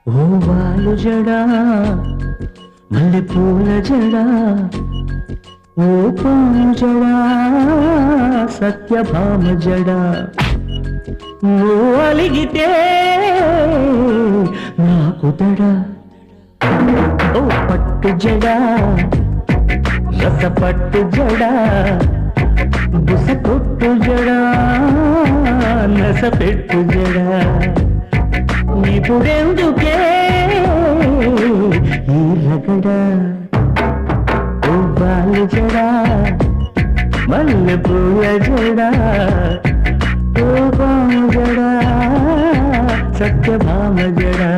ఓ వాలు జడా మల్లె పూల జడా ఓ పాము జడా సత్యభామ జడా ఓ అలిగితే నాకు దడా ఓ పట్టు జడా రస పట్టు జడా బుస కొట్టు జడా నస పెట్టు జడా ఇప్పుడెందుకే ఈ రగడ ఓ బాలు జడా మల్లె పూల జడా ఓ బాము జడా సత్యభామ జడా